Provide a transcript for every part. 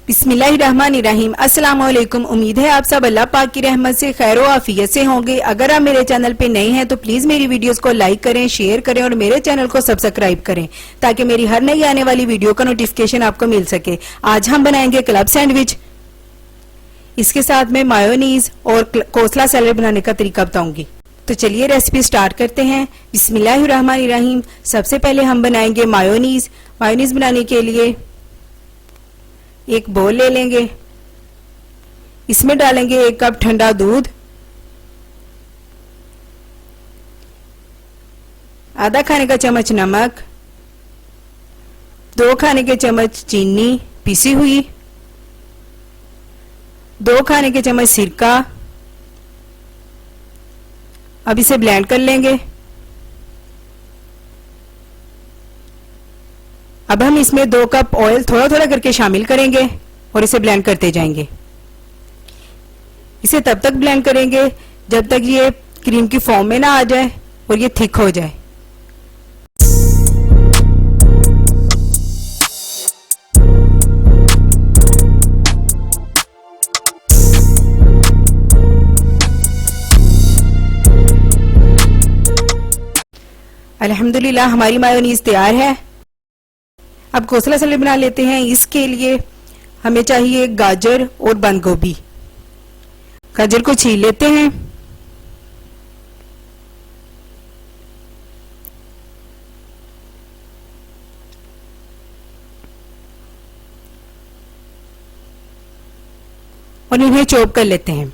बिस्मिल्लाहिर्रहमानिर्रहीम। अस्सलाम वालेकुम। उम्मीद है आप सब अल्लाह पाक की रहमत से खैर आफियत से होंगे। अगर आप मेरे चैनल पे नए हैं तो प्लीज मेरी वीडियोस को लाइक करें, शेयर करें और मेरे चैनल को सब्सक्राइब करें ताकि मेरी हर नई आने वाली वीडियो का नोटिफिकेशन आपको मिल सके। आज हम बनाएंगे क्लब सैंडविच। इसके साथ में मायोनीज और कोसला सैलेड बनाने का तरीका बताऊंगी। तो चलिए रेसिपी स्टार्ट करते हैं। बिस्मिल्लाहिर्रहमानिर्रहीम। सबसे पहले हम बनाएंगे मायोनीज। मायोनीज बनाने के लिए एक बोल ले लेंगे। इसमें डालेंगे 1 कप ठंडा दूध, आधा खाने का चम्मच नमक, 2 खाने के चम्मच चीनी पीसी हुई, 2 खाने के चम्मच सिरका। अब इसे ब्लेंड कर लेंगे। अब हम इसमें 2 कप ऑयल थोड़ा थोड़ा करके शामिल करेंगे और इसे ब्लेंड करते जाएंगे। इसे तब तक ब्लेंड करेंगे जब तक ये क्रीम की फॉर्म में ना आ जाए और ये थिक हो जाए। अल्हम्दुलिल्लाह हमारी मायोनीज तैयार है। अब कोसला सैलेड बना लेते हैं। इसके लिए हमें चाहिए गाजर और बंद गोभी। गाजर को छील लेते हैं। और इन्हें चॉप कर लेते हैं।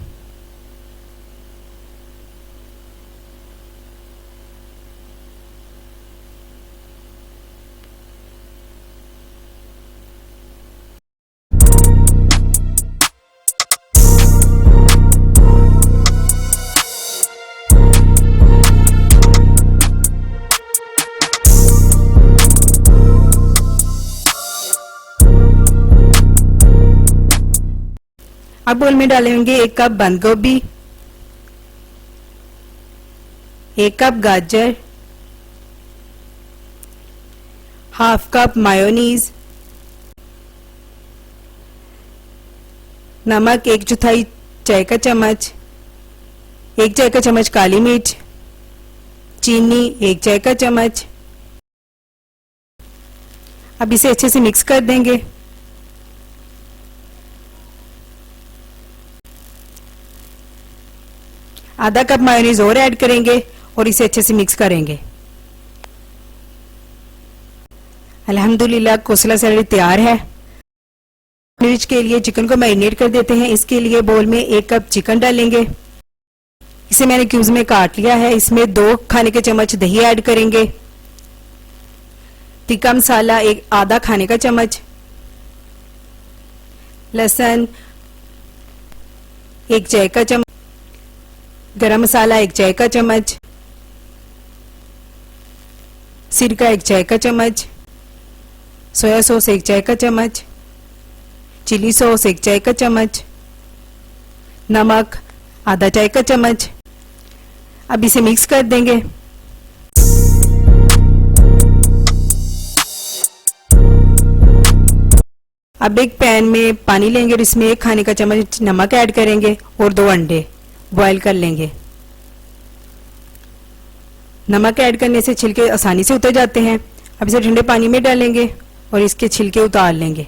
अब बोल में डालेंगे 1 कप बंद गोभी, 1 कप गाजर, हाफ कप मायोनीज, नमक 1/4 चाय का चम्मच, 1 चाय का चम्मच काली मिर्च, चीनी 1 चाय का चम्मच। अब इसे अच्छे से मिक्स कर देंगे। आधा कप मायोनीज और ऐड करेंगे और इसे अच्छे से मिक्स करेंगे। अल्हम्दुलिल्लाह कोसला सैलेड तैयार है। सैंडविच के लिए चिकन को मैरिनेट कर देते हैं। इसके लिए बोल में 1 कप चिकन डालेंगे। इसे मैंने क्यूब्स में काट लिया है। इसमें 2 खाने के चम्मच दही ऐड करेंगे। तिक्का मसाला आधा खाने का चम्मच, लहसुन 1 चाय का चम्मच, गरम मसाला 1 चाय का चम्मच, सिरका 1 चाय का चम्मच, सोया सॉस 1 चाय का चम्मच, चिली सॉस 1 चाय का चम्मच, नमक आधा चाय का चम्मच। अब इसे मिक्स कर देंगे। अब एक पैन में पानी लेंगे और इसमें 1 खाने का चम्मच नमक ऐड करेंगे और 2 अंडे बॉईल कर लेंगे। नमक ऐड करने से छिलके आसानी से उतर जाते हैं। अब इसे ठंडे पानी में डालेंगे और इसके छिलके उतार लेंगे।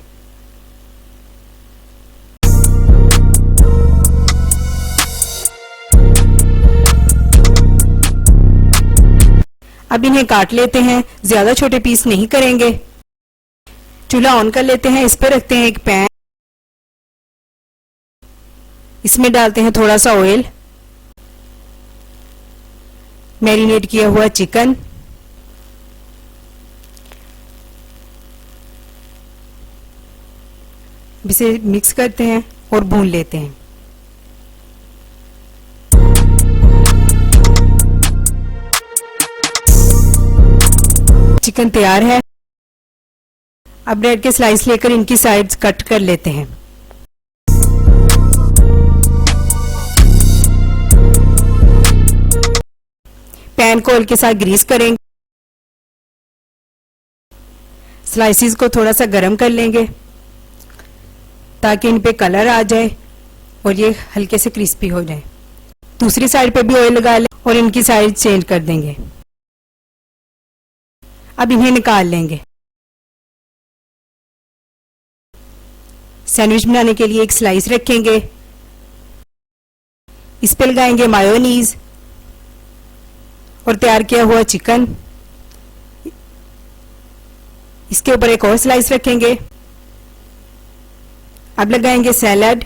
अब इन्हें काट लेते हैं। ज्यादा छोटे पीस नहीं करेंगे। चूल्हा ऑन कर लेते हैं। इस पर रखते हैं एक पैन। इसमें डालते हैं थोड़ा सा ऑयल, मैरिनेट किया हुआ चिकन, इसे मिक्स करते हैं और भून लेते हैं। चिकन तैयार है। अब ब्रेड के स्लाइस लेकर इनकी साइड्स कट कर लेते हैं। पैन को ऑयल के साथ ग्रीस करेंगे। स्लाइसिस को थोड़ा सा गर्म कर लेंगे ताकि इन पे कलर आ जाए और ये हल्के से क्रिस्पी हो जाए। दूसरी साइड पे भी ऑयल लगा लें और इनकी साइड चेंज कर देंगे। अब इन्हें निकाल लेंगे। सैंडविच बनाने के लिए एक स्लाइस रखेंगे, इस पे लगाएंगे मायोनीज और तैयार किया हुआ चिकन। इसके ऊपर एक और स्लाइस रखेंगे। अब लगाएंगे सैलड।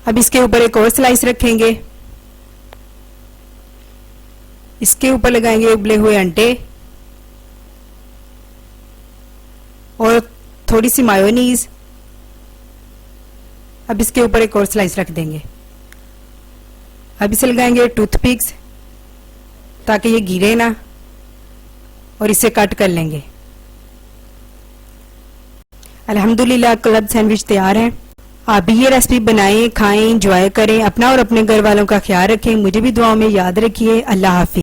अब इसके ऊपर एक और स्लाइस रखेंगे। इसके ऊपर लगाएंगे उबले हुए अंडे और थोड़ी सी मायोनीज। अब इसके ऊपर एक और स्लाइस रख देंगे। अब इसे लगाएंगे टूथपिक्स ताकि ये गिरे ना और इसे कट कर लेंगे। अल्हम्दुलिल्लाह क्लब सैंडविच तैयार है। आप भी ये रेसिपी बनाएं, खाएं, एंजॉय करें। अपना और अपने घर वालों का ख्याल रखें। मुझे भी दुआओं में याद रखिए। अल्लाह हाफिज।